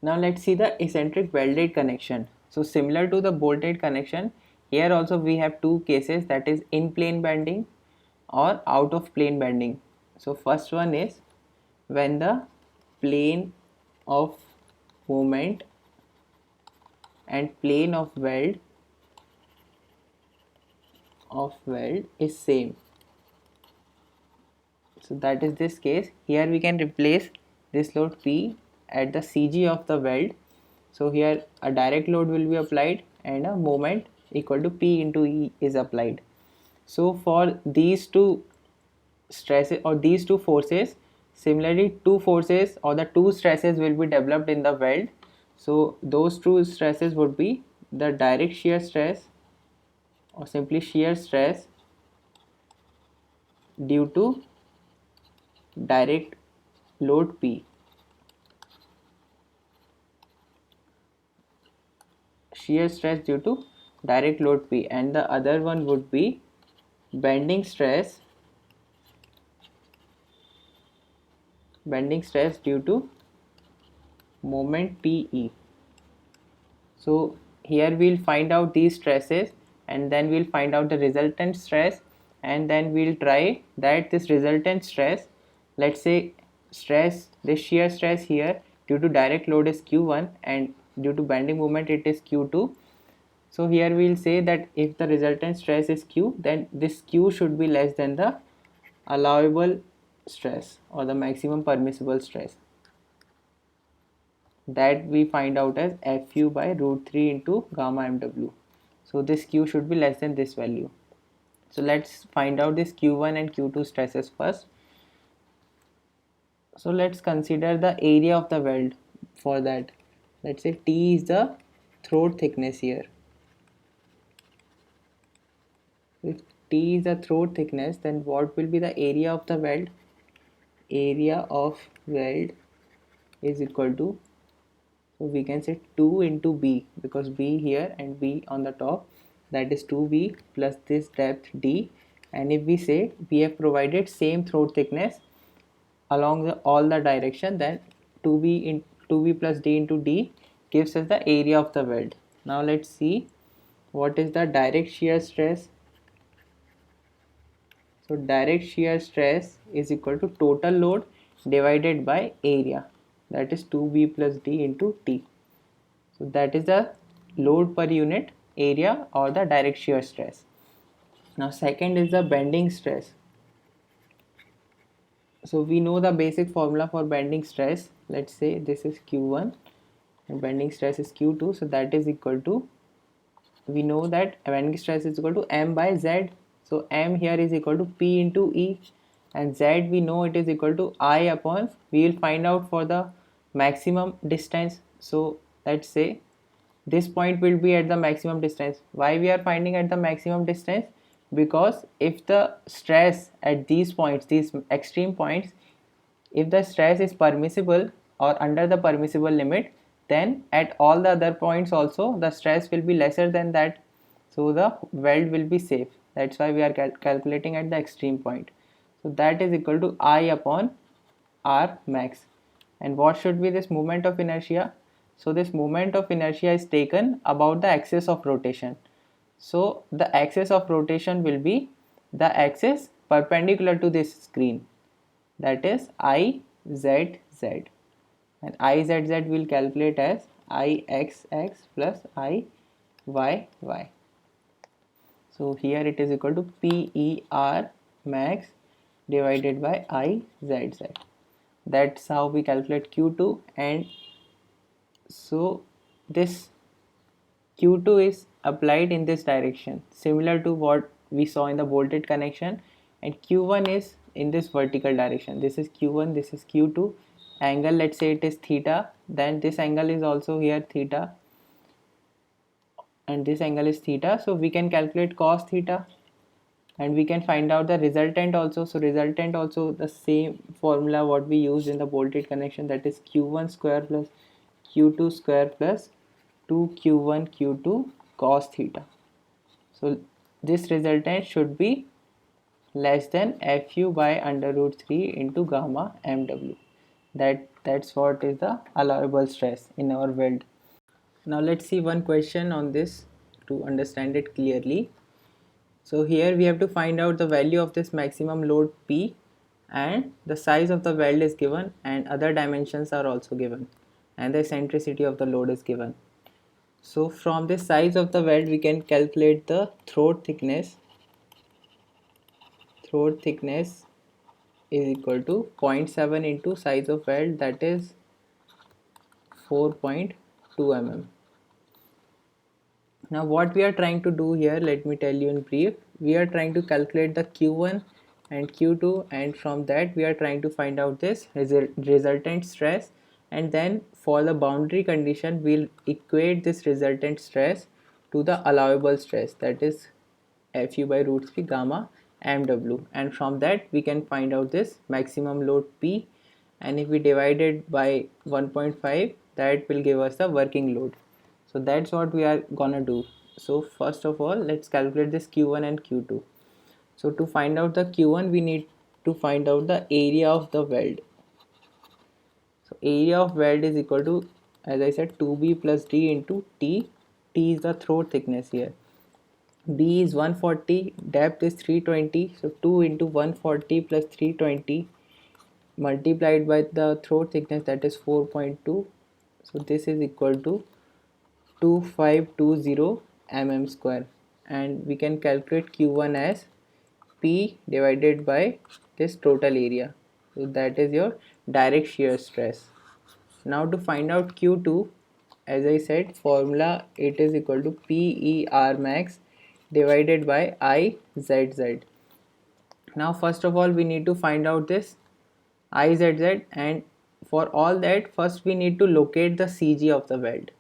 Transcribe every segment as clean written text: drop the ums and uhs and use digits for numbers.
Now let's see the eccentric welded connection. So similar to the bolted connection, here also we have two cases, that is in plane bending or out of plane bending. So first one is when the plane of movement and plane of weld is same. So that is this case. Here we can replace this load P at the CG of the weld. So here a direct load will be applied and a moment equal to P into E is applied. So for these two stresses or these two forces, similarly two forces or the two stresses will be developed in the weld. So those two stresses would be the direct shear stress or simply shear stress due to direct load P. Shear stress due to direct load P, and the other one would be bending stress due to moment PE. So here we'll find out these stresses and then we'll find out the resultant stress, and then we'll try that this resultant stress, let's say this shear stress here due to direct load is Q1 and due to bending moment it is Q2. So here we'll say that if the resultant stress is Q, then this Q should be less than the allowable stress or the maximum permissible stress, that we find out as Fu by root 3 into gamma mw. So this Q should be less than this value. So let's find out this Q1 and Q2 stresses first. So let's consider the area of the weld. For that, let's say T is the throat thickness here. If T is the throat thickness, then what will be the area of the weld? Area of weld is equal to, so we can say 2 into B, because B here and B on the top, that is 2B plus this depth D. And if we say we have provided same throat thickness along all the direction, then 2B plus D into D gives us the area of the weld. Now let's see what is the direct shear stress. So direct shear stress is equal to total load divided by area, that is 2B plus D into T. So that is the load per unit area or the direct shear stress. Now second is the bending stress. So we know the basic formula for bending stress. Let's say this is Q1 and bending stress is Q2. So that is equal to, we know that bending stress is equal to M by Z. So M here is equal to P into E, and Z we know it is equal to I upon, we will find out for the maximum distance. So let's say this point will be at the maximum distance. Why we are finding at the maximum distance? Because if the stress at these points, these extreme points, if the stress is permissible or under the permissible limit, then at all the other points also the stress will be lesser than that, so the weld will be safe. That's why we are calculating at the extreme point. So that is equal to I upon R max. And what should be this moment of inertia? So this moment of inertia is taken about the axis of rotation. So the axis of rotation will be the axis perpendicular to this screen, that is IZZ, and IZZ will calculate as IXX plus IYY. So here it is equal to PER max divided by IZZ. That's how we calculate Q2. And so this Q2 is applied in this direction, similar to what we saw in the bolted connection, and Q1 is in this vertical direction. This is Q1, this is Q2. Angle, let's say it is theta, then this angle is also here theta, and this angle is theta. So we can calculate cos theta, and we can find out the resultant also. So resultant also the same formula what we used in the bolted connection, that is Q1 square plus Q2 square plus 2Q1 Q2 cos theta. So this resultant should be less than Fu by under root 3 into gamma mw. That That's what is the allowable stress in our weld. Now let's see one question on this to understand it clearly. So here we have to find out the value of this maximum load P, and the size of the weld is given and other dimensions are also given, and the eccentricity of the load is given. So from the size of the weld we can calculate the throat thickness. Throat thickness is equal to 0.7 into size of weld, that is 4.2 mm. Now what we are trying to do here, let me tell you in brief. We are trying to calculate the Q1 and Q2, and from that we are trying to find out this resultant stress, and then for the boundary condition we'll equate this resultant stress to the allowable stress, that is Fu by root 3 gamma mw, and from that we can find out this maximum load P, and if we divide it by 1.5 that will give us the working load. So that's what we are gonna do. So first of all let's calculate this Q1 and Q2. So to find out the Q1 we need to find out the area of the weld. So area of weld is equal to, as I said, 2b plus d into t. T is the throat thickness here. B is 140, depth is 320, so 2 into 140 plus 320 multiplied by the throat thickness, that is 4.2. So this is equal to 2520 mm square, and we can calculate Q1 as P divided by this total area. So that is your direct shear stress. Now to find out Q2, as I said, formula it is equal to PER max divided by IZZ. Now first of all we need to find out this IZZ, and for all that first we need to locate the CG of the weld.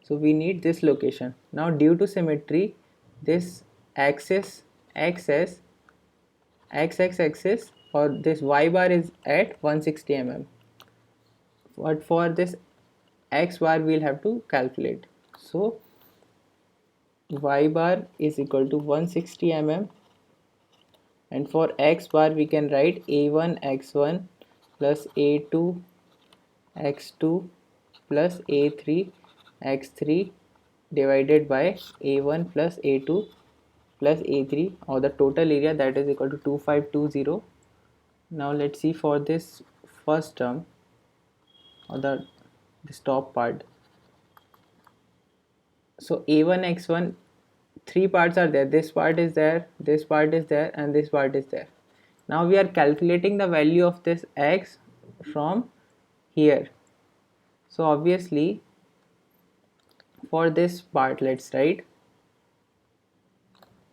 So we need this location. Now due to symmetry, this axis XS XX axis or this Y bar is at 160 mm, but for this X bar we'll have to calculate. So Y bar is equal to 160 mm, and for X bar we can write A1 X1 plus A2 X2 plus A3 X3 divided by A1 plus A2 plus A3, or the total area, that is equal to 2520. Now let's see for this first term, or this top part. So A1 X1, three parts are there. This part is there, this part is there, and this part is there. Now we are calculating the value of this X from here. So obviously for this part let's write,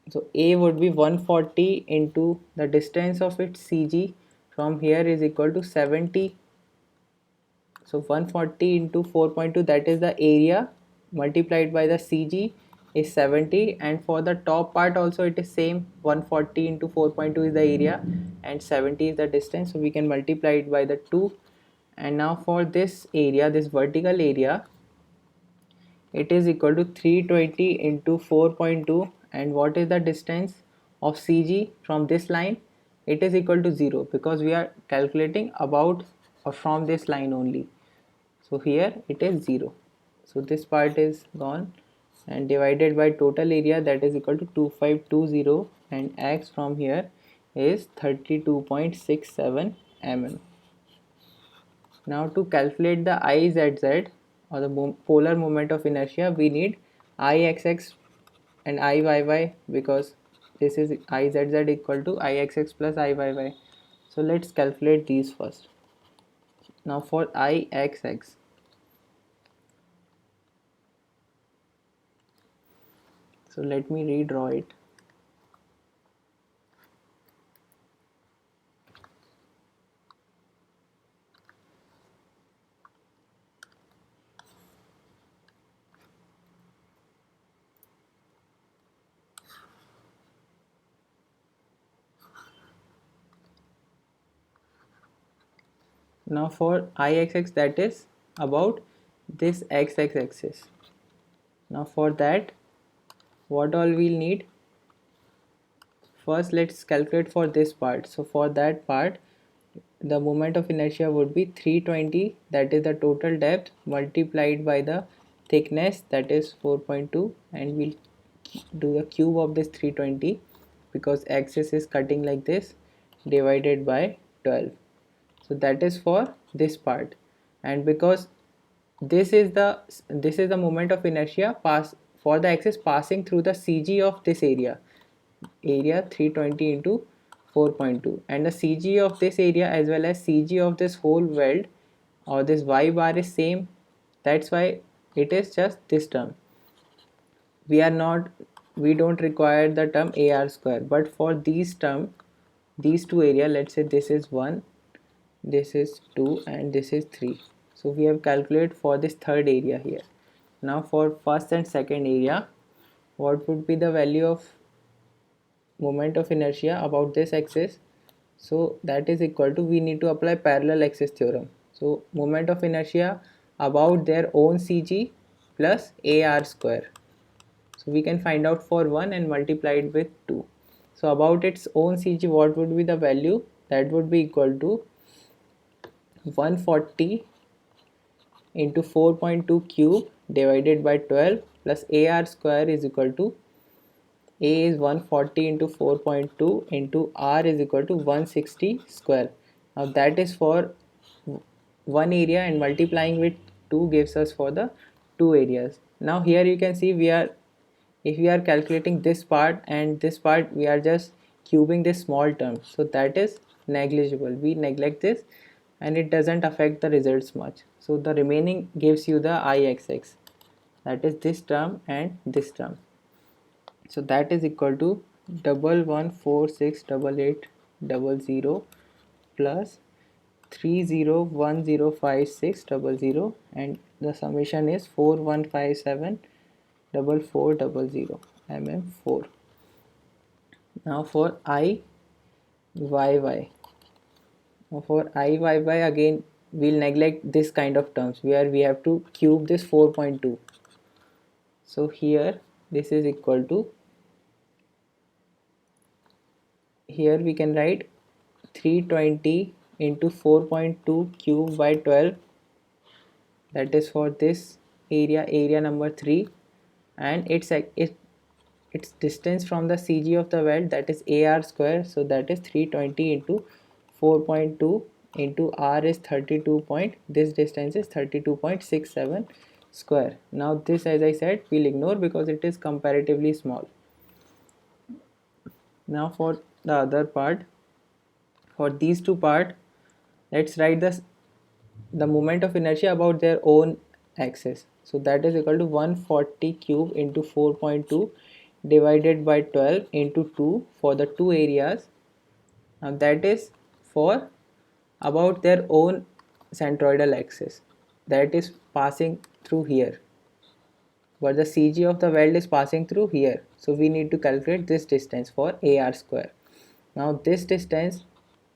so A would be 140 into the distance of its CG from here is equal to 70. So 140 into 4.2, that is the area, multiplied by the CG is 70, and for the top part also it is same, 140 into 4.2 is the area and 70 is the distance, so we can multiply it by the 2. And now for this area, this vertical area, it is equal to 320 into 4.2, and what is the distance of CG from this line? It is equal to 0 because we are calculating about or from this line only. So here it is 0. So this part is gone, and divided by total area, that is equal to 2520, and X from here is 32.67 mm. Now to calculate the IZZ, or the polar moment of inertia, we need IXX and IYY, because this is IZZ equal to IXX plus IYY. So let's calculate these first. Now for IXX, so let me redraw it. Now for IXX, that is about this XX axis. Now for that, what all we'll need? First let's calculate for this part. So for that part, the moment of inertia would be 320, that is the total depth, multiplied by the thickness, that is 4.2, and we'll do the cube of this 320 because axis is cutting like this, divided by 12. So that is for this part. And because this is the moment of inertia pass for the axis passing through the CG of this area 320 into 4.2, and the CG of this area as well as CG of this whole weld or this y bar is same. That's why it is just this term. We don't require the term AR square, but for these two area, let's say this is 1, this is 2, and this is 3. So we have calculated for this third area here. Now for first and second area, what would be the value of moment of inertia about this axis? So that is equal to, we need to apply parallel axis theorem. So moment of inertia about their own CG plus AR square. So we can find out for 1 and multiply it with 2. So about its own CG, what would be the value? That would be equal to 140 into 4.2 cube divided by 12 plus AR square is equal to, A is 140 into 4.2 into R is equal to 160 square. Now that is for one area, and multiplying with 2 gives us for the two areas. Now here you can see if we are calculating this part and this part, we are just cubing this small term, so that is negligible. We neglect this and it doesn't affect the results much. So the remaining gives you the Ixx, that is this term and this term. So that is equal to 11468800 plus 30105600, and the summation is 41574400 mm4. Now for Iyy, again we'll neglect this kind of terms where we have to cube this 4.2. So here this is equal to, here we can write 320 into 4.2 cube by 12, that is for this area number 3, and its distance from the CG of the weld, that is AR square. So that is 320 into 4.2 into R is 32 point, this distance is 32.67 square. Now this, as I said, we'll ignore because it is comparatively small. Now for the other part, for these two part, let's write the moment of inertia about their own axis. So that is equal to 140 cube into 4.2 divided by 12 into 2 for the two areas. Now that is for about their own centroidal axis, that is passing through here, but the CG of the weld is passing through here. So we need to calculate this distance for AR square. Now this distance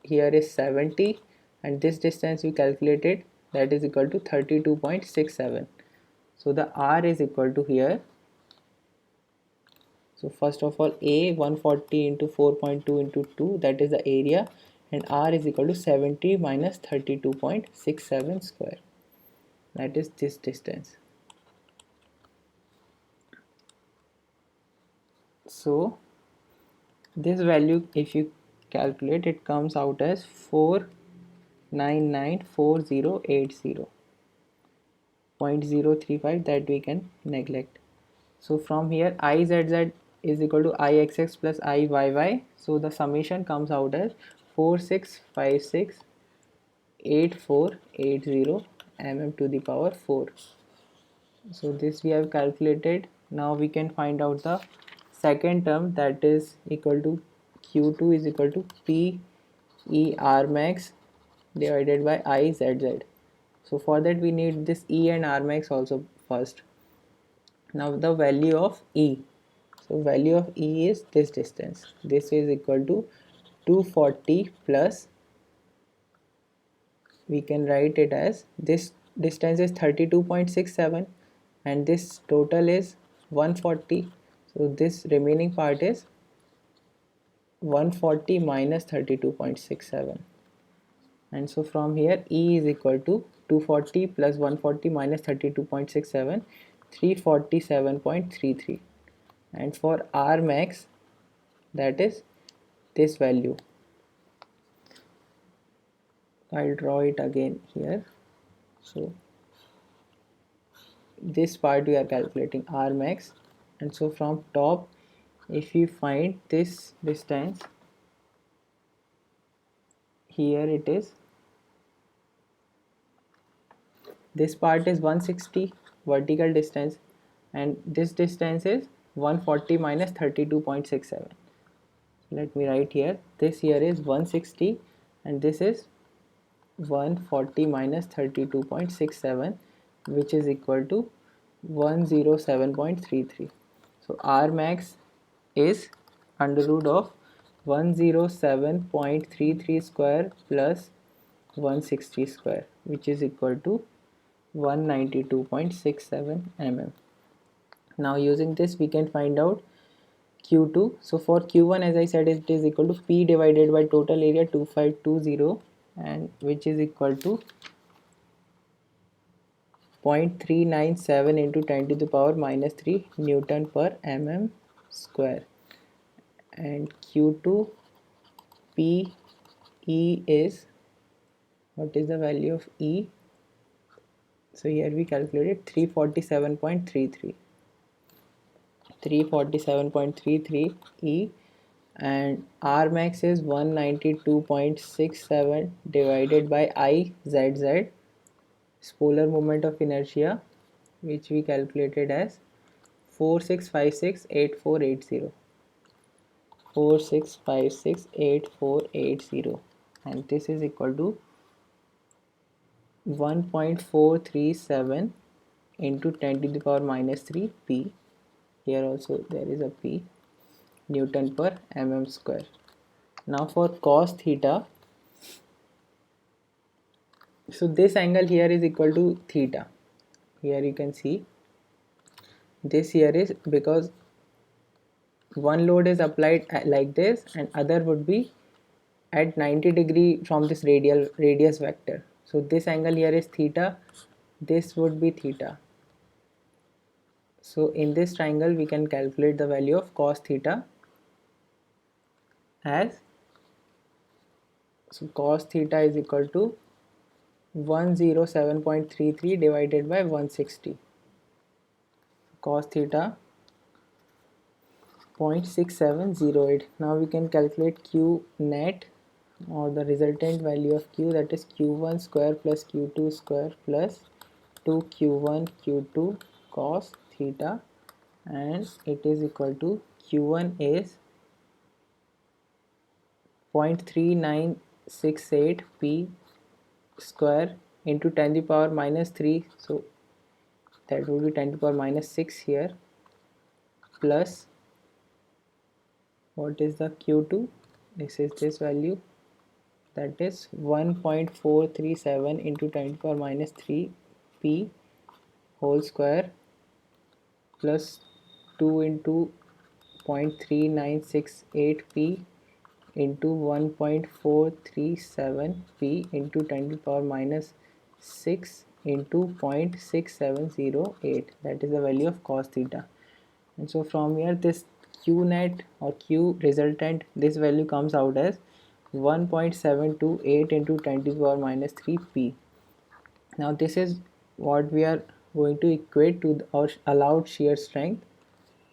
here is 70, and this distance we calculated, that is equal to 32.67. So the R is equal to here. So first of all, A 140 into 4.2 into 2, that is the area, and R is equal to 70 minus 32.67 square, that is this distance. So this value, if you calculate, it comes out as 4994080.035, that we can neglect. So from here Izz is equal to Ixx plus Iyy, so the summation comes out as 46568480 mm to the power 4. So this we have calculated. Now we can find out the second term, that is equal to Q2 is equal to PE max divided by Izz. So for that we need this E and R max also first. Now the value of E, so value of E is this distance, this is equal to 240 plus, we can write it as, this distance is 32.67 and this total is 140, so this remaining part is 140 minus 32.67. And so from here E is equal to 240 plus 140 minus 32.67, 347.33. And for R max, that is this value. I'll draw it again here. So this part we are calculating R max, and so from top, if we find this distance, here it is, this part is 160 vertical distance, and this distance is 140 minus 32.67. Let me write here, this here is 160 and this is 140 minus 32.67, which is equal to 107.33. So R max is under root of 107.33 square plus 160 square, which is equal to 192.67 mm. Now using this we can find out Q2. So for Q1, as I said, it is equal to P divided by total area 2520, and which is equal to 0.397 into 10 to the power minus 3 Newton per mm square. And Q2 P E is, what is the value of E? So here we calculated 347.33. 347.33 E, and R max is 192.67 divided by I ZZ, polar moment of inertia, which we calculated as 46568480. 46568480, and this is equal to 1.437 into 10 to the power minus 3 P. Here also there is a P, Newton per mm square. Now for cos theta, so this angle here is equal to theta. Here you can see this here is because one load is applied like this and other would be at 90 degree from this radius vector. So this angle here is theta, this would be theta. So in this triangle we can calculate the value of cos theta as, so cos theta is equal to 107.33 divided by 160. Cos theta 0.6708. Now we can calculate Q net, or the resultant value of Q, that is Q1 square plus Q2 square plus 2Q1 Q2 cos theta, and it is equal to Q1 is 0.3968 P square into 10 to the power minus 3, so that would be 10 to the power minus 6 here, plus what is the Q2, this is this value, that is 1.437 into 10 to the power minus 3 P whole square plus 2 into 0.3968 P into 1.437 P into 10 to the power minus 6 into 0.6708, that is the value of cos theta. And so from here this Q net or Q resultant, this value comes out as 1.728 into 10 to the power minus 3 P. Now this is what we are going to equate to our allowed shear strength.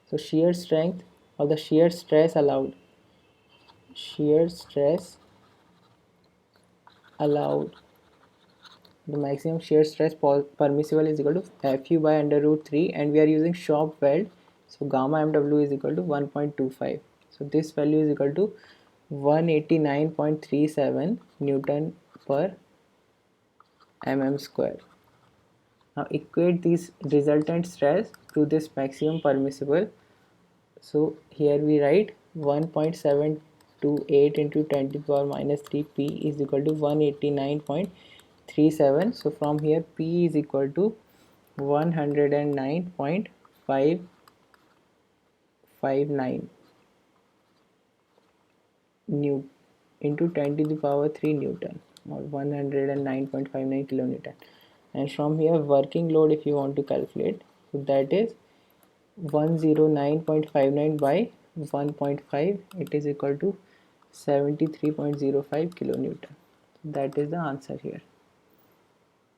So shear strength, or the shear stress allowed, shear stress allowed, the maximum shear stress permissible is equal to Fu by under root 3, and we are using shop weld, so gamma mw is equal to 1.25. So this value is equal to 189.37 Newton per mm square. Now equate this resultant stress to this maximum permissible. So here we write 1.728 into 10 to the power minus 3 P is equal to 189.37. So from here P is equal to 109.559 Newton into 10 to the power 3 Newton. or 109.59 kilonewton. And from here working load, if you want to calculate, so that is 109.59 by 1.5, it is equal to 73.05 kilonewton. That is the answer here.